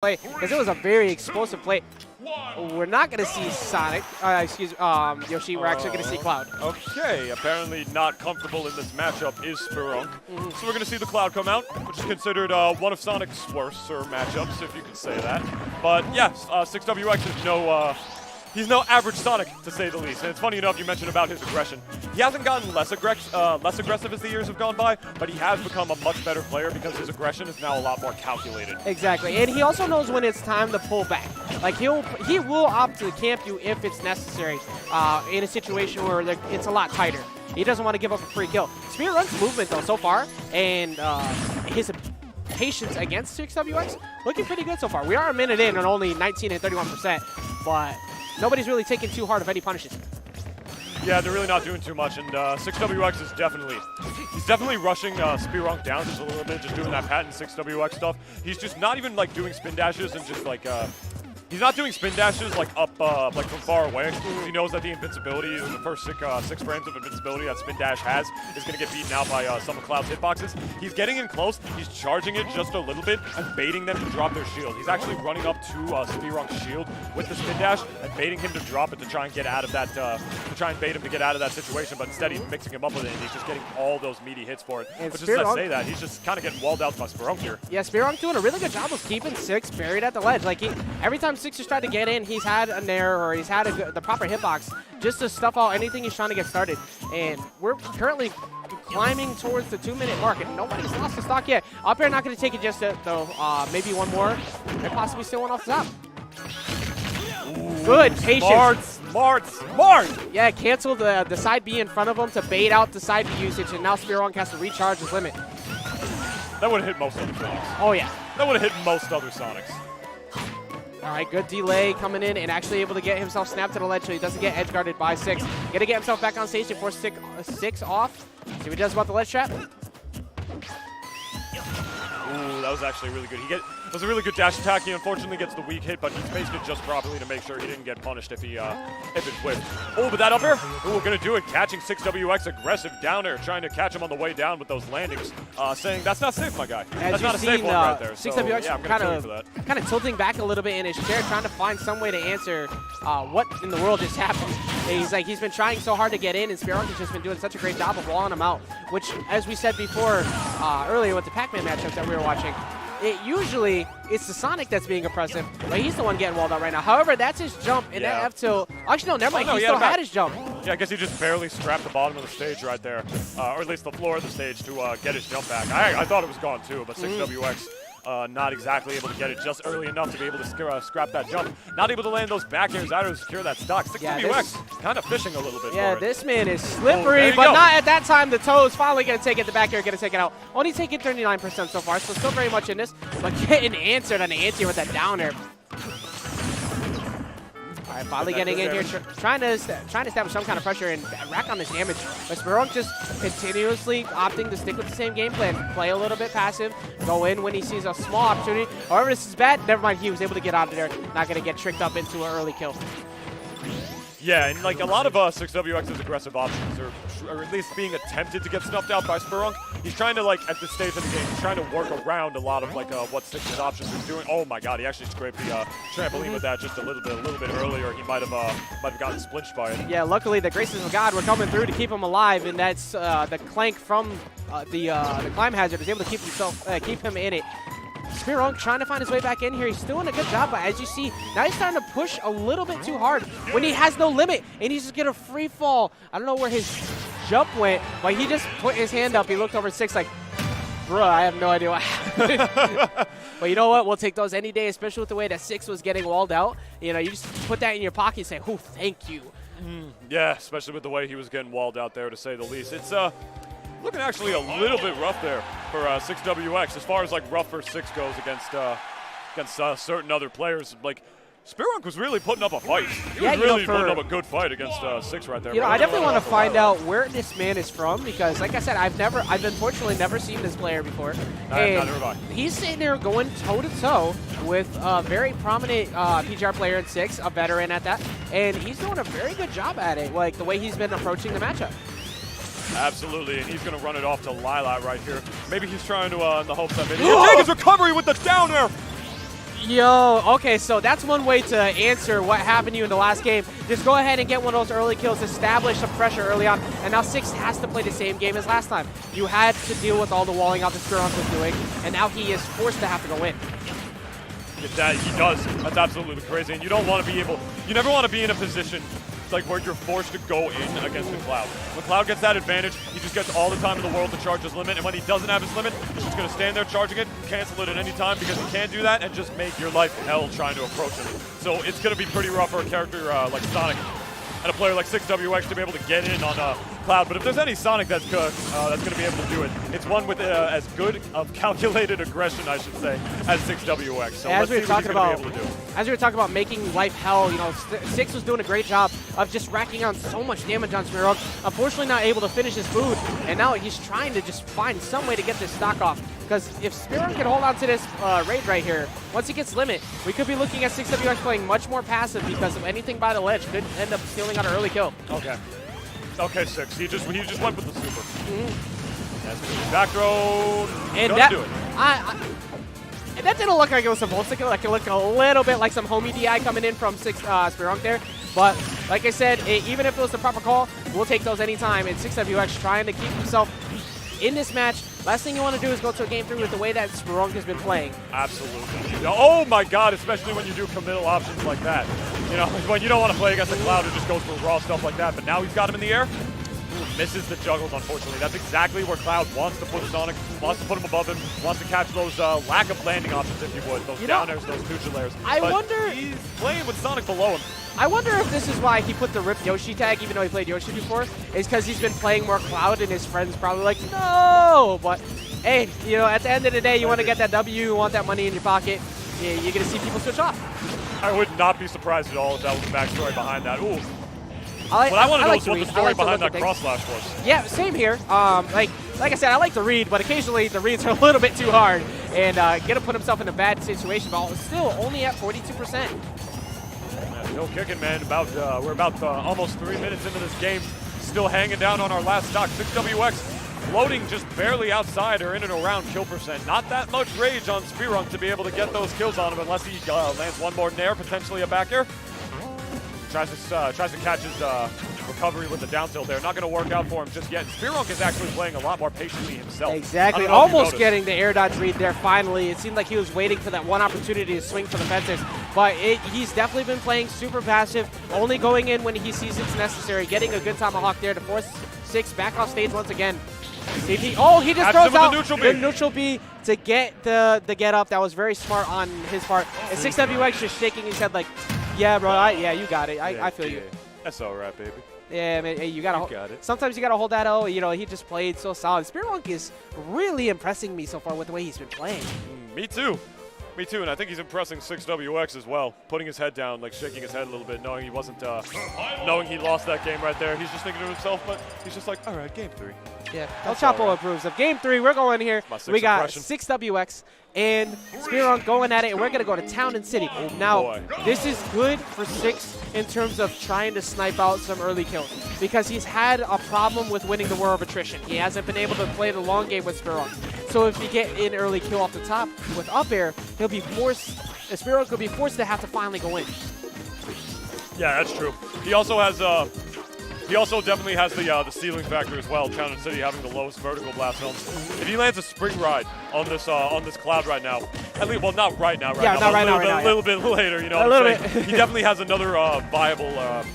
play because it was a very explosive play. We're not going to see Sonic, Yoshi. We're actually going to see Cloud. Okay, apparently not comfortable in this matchup is Spirunk. So we're going to see the Cloud come out, which is considered one of Sonic's worser matchups, if you could say that. But yes, 6WX is no... He's no average Sonic, to say the least. And it's funny enough you mentioned about his aggression. He hasn't gotten less aggressive as the years have gone by, but he has become a much better player because his aggression is now a lot more calculated. Exactly, and he also knows when it's time to pull back. Like he will opt to camp you if it's necessary in a situation where it's a lot tighter. He doesn't want to give up a free kill. Spirunk's movement though so far and his patience against 6WX looking pretty good so far. We are a minute in and only 19 and 31%, but nobody's really taking too hard of any punishes. Yeah, they're really not doing too much, and 6WX is definitely rushing Spirunk down just a little bit, just doing that patent 6WX stuff. He's just not even like doing spin dashes and just like he's not doing spin dashes like up like from far away. He knows that the invincibility, the first six frames of invincibility that spin dash has, is going to get beaten out by some of Cloud's hitboxes. He's getting in close, he's charging it just a little bit and baiting them to drop their shield. He's actually running up to Spirunk's shield with the spin dash and baiting him to drop it to try and get out of that, to try and bait him to get out of that situation. But instead he's mixing him up with it and he's just getting all those meaty hits for it. And but just as I say that, he's just kind of getting walled out by Spirunk here. Yeah, Spirunk doing a really good job of keeping 6 buried at the ledge. Like every time 6 has tried to get in, he's had a nair or he's had the proper hitbox just to stuff out anything he's trying to get started. And we're currently climbing towards the 2-minute mark, and nobody's lost the stock yet. Up here, not going to take it just yet, though. Maybe one more, and possibly still one off the top. Ooh, good patience. Smart! Yeah, cancel the side B in front of him to bait out the side B usage, and now Spirunk has to recharge his limit. That would have hit most other Sonics. Oh, yeah. That would have hit most other Sonics. All right, good delay coming in and actually able to get himself snapped to the ledge so he doesn't get edge guarded by 6. Gonna get himself back on stage to force 6 off. See what he does about the ledge trap. Ooh, that was actually really good. It was a really good dash attack. He unfortunately gets the weak hit, but he spaced it just properly to make sure he didn't get punished if it whipped. Oh, but that up air, we're gonna do it. Catching 6WX aggressive down air, trying to catch him on the way down with those landings, saying that's not safe, my guy. That's not a safe one right there. 6WX so, yeah, kind of tilting back a little bit in his chair, trying to find some way to answer what in the world just happened. He's been trying so hard to get in, and Spirunk has just been doing such a great job of walling him out. Which, as we said before earlier with the Pac-Man matchups that we were watching, usually it's the Sonic that's being oppressive, but he's the one getting walled out right now. However, that's his jump, and that F tilt. Actually, no, never mind. He still had his jump. Yeah, I guess he just barely scrapped the bottom of the stage right there, or at least the floor of the stage to get his jump back. I thought it was gone too, but 6WX not exactly able to get it just early enough to be able to scrap that jump. Not able to land those back airs either to secure that stock. 6WX kind of fishing a little bit for it. This man is slippery, but not at that time. The toe is finally going to take it. The back air going to take it out. Only taking 39% so far, so still very much in this, but getting answered on the anti with that down air. All right, finally getting in here, trying to establish some kind of pressure and rack on this damage. But Spirunk just continuously opting to stick with the same game plan, play a little bit passive, go in when he sees a small opportunity. However, this is bad. Never mind, he was able to get out of there. Not going to get tricked up into an early kill. Yeah, and like a lot of 6WX's aggressive options are at least being attempted to get snuffed out by Spirunk. He's trying to, like, at this stage of the game, he's trying to work around a lot of like what 6's options is doing. Oh my God, he actually scraped the trampoline with that just a little bit earlier. He might have gotten splinched by it. Yeah, luckily the graces of God were coming through to keep him alive, and that's the clank from the climb hazard is able to keep him in it. Spirunk trying to find his way back in here. He's doing a good job, but as you see, now he's starting to push a little bit too hard when he has no limit, and he's just going to free fall. I don't know where his jump went, but he just put his hand up. He looked over at 6 like, bruh, I have no idea what happened. But you know what? We'll take those any day, especially with the way that 6 was getting walled out. You know, you just put that in your pocket and say, oh, thank you. Yeah, especially with the way he was getting walled out there, to say the least. It's looking actually a little bit rough there for 6WX as far as like rough for 6 goes against certain other players. Like Spirunk was really putting up a fight. He was really putting up a good fight against 6 right there. You know, I definitely want to find out where this man is from because, like I said, I've unfortunately never seen this player before. And he's sitting there going toe-to-toe with a very prominent PGR player at 6, a veteran at that, and he's doing a very good job at it, like the way he's been approaching the matchup. Absolutely, and he's going to run it off to Lilat right here. Maybe he's trying to, in the hopes that maybe he'll take his recovery with the down air. Yo, okay, so that's one way to answer what happened to you in the last game. Just go ahead and get one of those early kills, establish some pressure early on, and now Six has to play the same game as last time. You had to deal with all the walling out that Spirunk was doing, and now he is forced to have to go in. That he does. That's absolutely crazy, and you don't want to be able. You never want to be in a position like where you're forced to go in against the Cloud. When Cloud gets that advantage, he just gets all the time in the world to charge his limit, and when he doesn't have his limit, he's just going to stand there charging it, cancel it at any time because he can do that and just make your life hell trying to approach him. So it's going to be pretty rough for a character like Sonic and a player like 6WX to be able to get in on Cloud. But if there's any Sonic that's going to be able to do it, it's one with as good of calculated aggression, I should say, as 6WX. So as we were talking about, be able to do. as we were talking about making life hell, you know, Six was doing a great job of just racking on so much damage on Spirunk. Unfortunately, not able to finish his food, and now he's trying to just find some way to get this stock off. Because if Spirunk can hold on to this raid right here, once he gets limit, we could be looking at 6WX playing much more passive because of anything by the ledge could end up stealing on an early kill. Okay. Okay, Six. He just went with the super. That's good. Back throw. And that, do it. And that didn't look like it was supposed to kill. Like it looked a little bit like some homie DI coming in from Spirunk there. But like I said, even if it was the proper call, we'll take those anytime. And 6WX trying to keep himself in this match. Last thing you want to do is go to a game 3 with the way that Spirunk has been playing. Absolutely. Oh my God, especially when you do committal options like that. You know, when you don't want to play against a Cloud who just goes for raw stuff like that, but now he's got him in the air. Misses the juggles, unfortunately. That's exactly where Cloud wants to put Sonic, wants to put him above him, wants to catch those lack of landing options, if you would, those down airs, those neutral layers. I but wonder... he's playing with Sonic below him. I wonder if this is why he put the Rip Yoshi tag, even though he played Yoshi before, is because he's been playing more Cloud and his friends probably like, no! But, hey, you know, at the end of the day, you want to get that W, you want that money in your pocket, you're going to see people switch off. I would not be surprised at all if that was the backstory behind that. Ooh. What I want to know like is what the story behind that cross slash was. Yeah, same here. Like I said, I like to read, but occasionally the reads are a little bit too hard, and gonna put himself in a bad situation. But still, only at 42%. Yeah, still kicking, man. We're about almost 3 minutes into this game, still hanging down on our last stock. 6WX floating just barely outside or in and around kill percent. Not that much rage on Spirunk to be able to get those kills on him, unless he lands one more nair, potentially a back air. Tries to catch his recovery with the down tilt there. Not going to work out for him just yet. Spirunk is actually playing a lot more patiently himself. Exactly. Almost getting the air dodge read there finally. It seemed like he was waiting for that one opportunity to swing for the fences. But he's definitely been playing super passive, only going in when he sees it's necessary, getting a good tomahawk there to force Six back off stage once again. He just throws out the neutral B to get the get up. That was very smart on his part. And 6WX just shaking his head like, yeah, bro, yeah, you got it. I feel you. That's all right, baby. Yeah, man, hey, you got it. Sometimes you gotta hold that O. You know, he just played so solid. Spirunk is really impressing me so far with the way he's been playing. Me too. Me too, and I think he's impressing 6WX as well. Putting his head down, like shaking his head a little bit, knowing he wasn't, knowing he lost that game right there. He's just thinking to himself, but he's just like, all right, game 3. Yeah, El Chapo approves of game 3. We're going here. We got 6WX and Spirunk going at it, and we're going to go to Town and City. Now, this is good for Six in terms of trying to snipe out some early kills because he's had a problem with winning the war of attrition. He hasn't been able to play the long game with Spirunk. So if you get an early kill off the top with up air, he'll be forced, Spirunk will be forced to have to finally go in. Yeah, that's true. He also has he also definitely has the ceiling factor as well. Town and City having the lowest vertical blast zones. If he lands a spring ride on this Cloud right now, at least, well, not right now, a little bit later, you know what I'm saying? He definitely has another viable,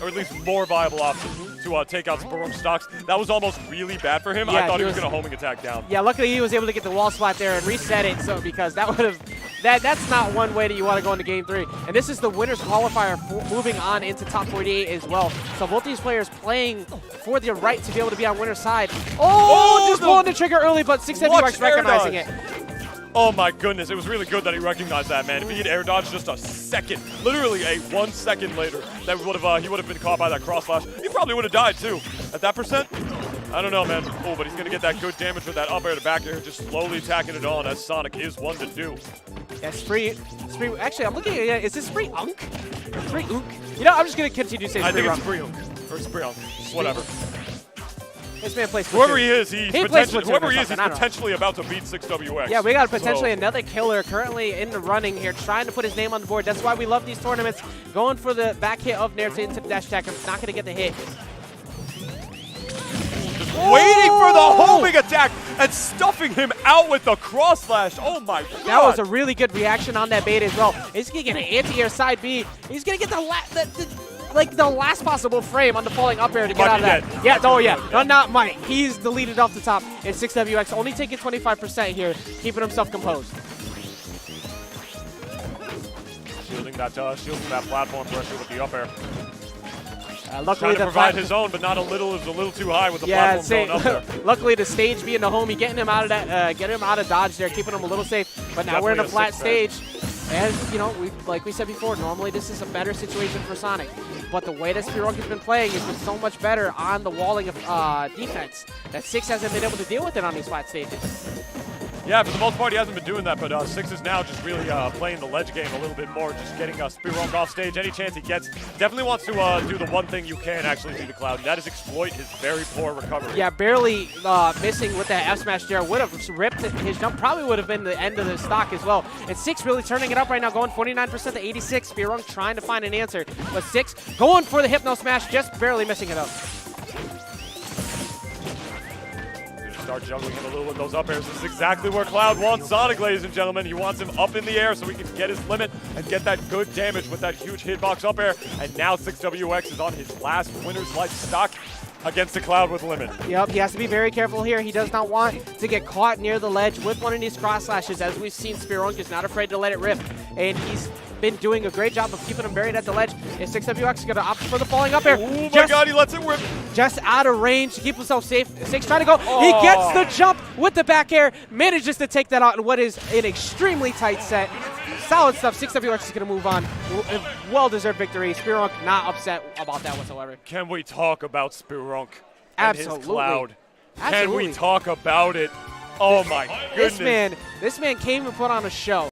or at least more viable option to take out Spirunk stocks. That was almost really bad for him. Yeah, I thought he was going to homing attack down. Yeah, luckily he was able to get the wall spot there and reset it, so because that would have, that's not one way that you want to go into game 3. And this is the winner's qualifier moving on into top 48 as well. So both these players playing for the right to be able to be on winner's side. Oh, just pulling the trigger early, but 6WX recognizing it. Oh my goodness, it was really good that he recognized that, man. If he had air dodged just a second, literally a 1 second later, that would have he would have been caught by that cross slash. He probably would have died too. At that percent, I don't know, man. Oh, but he's gonna get that good damage with that up air to back air, just slowly tacking it on as Sonic is one to do. Yeah, Spree. Actually, I'm looking at it. Is this Spirunk? Spirunk? You know, I'm just gonna continue to say Spirunk. I think it's Spirunk or Spirunk, whatever. This man plays Whoever Splatoon. he is, he's potentially about to beat 6WX. Yeah, we got potentially another killer currently in the running here, trying to put his name on the board. That's why we love these tournaments. Going for the back hit of Nair into the dash attack. I'm not going to get the hit. Waiting for the homing attack and stuffing him out with the cross slash. Oh my god. That was a really good reaction on that bait as well. He's going to get an anti-air side B. He's going to get the last possible frame on the falling up air to get out of that. Yeah, no, not Mike. He's deleted off the top. And 6WX only taking 25% here, keeping himself composed. Shielding that platform pressure with the up air. Luckily, trying to provide his own, but not a little. Is a little too high with the platform going up there. Luckily, the stage being the homie, getting him out of that, getting him out of dodge there, keeping him a little safe. But now we're in a flat stage. As you know, like we said before, normally this is a better situation for Sonic. But the way that Spirunk has been playing has been so much better on the walling of defense that 6 hasn't been able to deal with it on these flat stages. Yeah, for the most part, he hasn't been doing that, but 6 is now just really playing the ledge game a little bit more, just getting Spirunk off stage any chance he gets. Definitely wants to do the one thing you can actually do to Cloud, and that is exploit his very poor recovery. Yeah, barely missing with that F smash there. Would have ripped his jump, probably would have been the end of the stock as well. And 6 really turning it up right now, going 49% to 86. Spirunk trying to find an answer, but 6 going for the Hypno Smash, just barely missing it up. Start juggling him a little with those up airs. This is exactly where Cloud wants Sonic, ladies and gentlemen. He wants him up in the air so he can get his limit and get that good damage with that huge hitbox up air. And now 6WX is on his last winner's life stock against the Cloud with limit. Yep, he has to be very careful here. He does not want to get caught near the ledge with one of these cross slashes. As we've seen, Spirunk is not afraid to let it rip. And he's been doing a great job of keeping him buried at the ledge. And 6WX is going to opt for the falling up air. Oh my god, he lets it rip. Just out of range to keep himself safe. 6 trying to go. Oh. He gets the jump with the back air. Manages to take that out in what is an extremely tight set. Solid stuff. 6WX is going to move on. Well-deserved victory. Spirunk not upset about that whatsoever. Can we talk about Spirunk and his Cloud? Absolutely. Can we talk about it? Oh my goodness. This man came and put on a show.